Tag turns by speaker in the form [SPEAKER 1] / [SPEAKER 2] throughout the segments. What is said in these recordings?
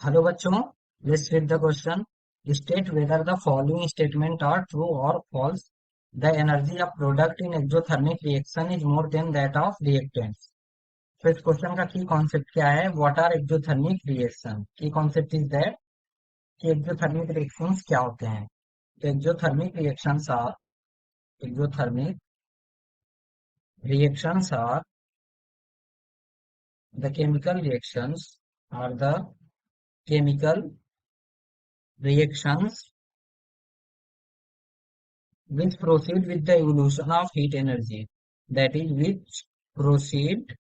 [SPEAKER 1] Hello बच्चों, let's read the question. State whether the following statement are true और false. The energy of product in exothermic reaction is more than that of reactants. तो इस question का key concept क्या है? What are exothermic reaction? Key concept is that कि exothermic reactions क्या होते हैं. तो exothermic reactions are the chemical reactions are the chemical reactions which proceed with the evolution of heat energy, that is which proceed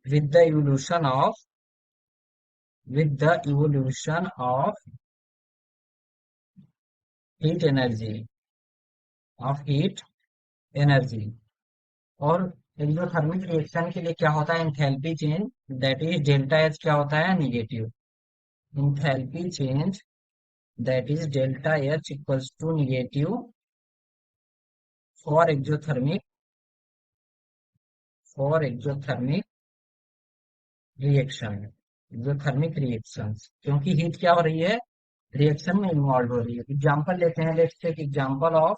[SPEAKER 1] with the evolution of heat energy heat energy. और exothermic reaction के लिए क्या होता है? Enthalpy change, that is delta H क्या होता है? Negative. Enthalpy change that is delta H equals to negative for exothermic reaction exothermic reactions, क्योंकि हीट क्या हो रही है? रिएक्शन में इन्वॉल्व हो रही है. एग्जांपल लेते हैं. Let's take example of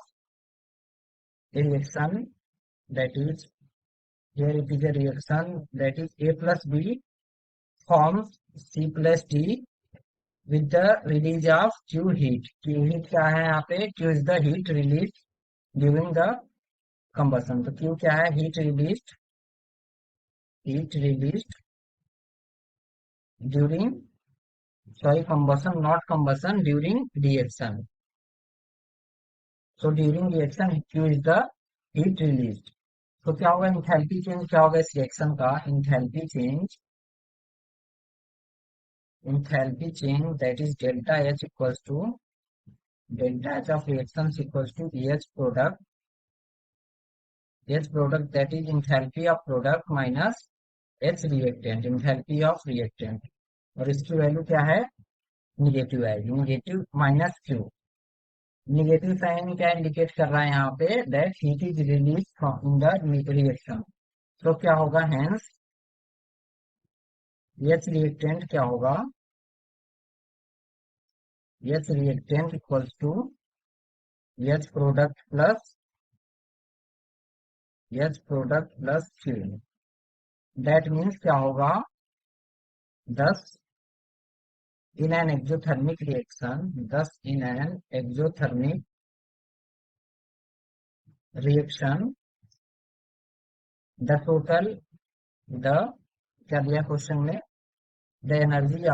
[SPEAKER 1] a reaction, that is, here it is a reaction, that is A plus B forms C plus D with the release of Q heat. Q heat क्या है यहाँ पे? Q is the heat released during the combustion. तो Q क्या है? heat released during, sorry, combustion, not combustion, during reaction. So during reaction Q is the heat released. तो क्या होगा? इंथैल्पी चेंज क्या होगा इस रिएक्शन का? Enthalpy change that is delta H equals to delta H of reaction equals to H product that is enthalpy of product minus H reactant, enthalpy of reactant. और इसकी value क्या है? Negative आएगी. Negative minus Q. Negative sign क्या indicate कर रहा है यहाँ पे? That heat is release from in the reaction. तो क्या होगा? हेंस एच रिएक्टेंट क्या होगा? H reactant equals to H product plus Q. That means क्या होगा? 10 in an exothermic reaction the total the क्या दिया क्वेश्चन में? The energy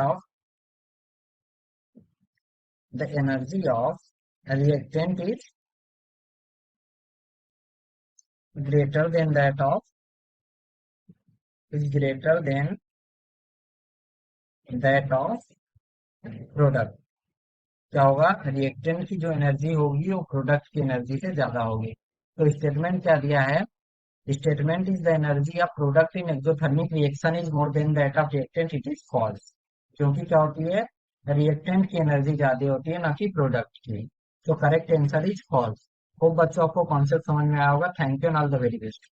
[SPEAKER 1] of reactant is greater than that of product. क्या होगा? Reactant की जो एनर्जी होगी वो प्रोडक्ट की एनर्जी से ज्यादा होगी. तो स्टेटमेंट क्या दिया है? Statement is the energy of product in exothermic reaction is more than that of reactant. It is false. क्योंकि क्या होती है? रिएक्टेंट की एनर्जी ज्यादा होती है, ना कि प्रोडक्ट की. तो correct answer is false. Hope बच्चों आपको कॉन्सेप्ट समझ में आया होगा. Thank you and all the very best.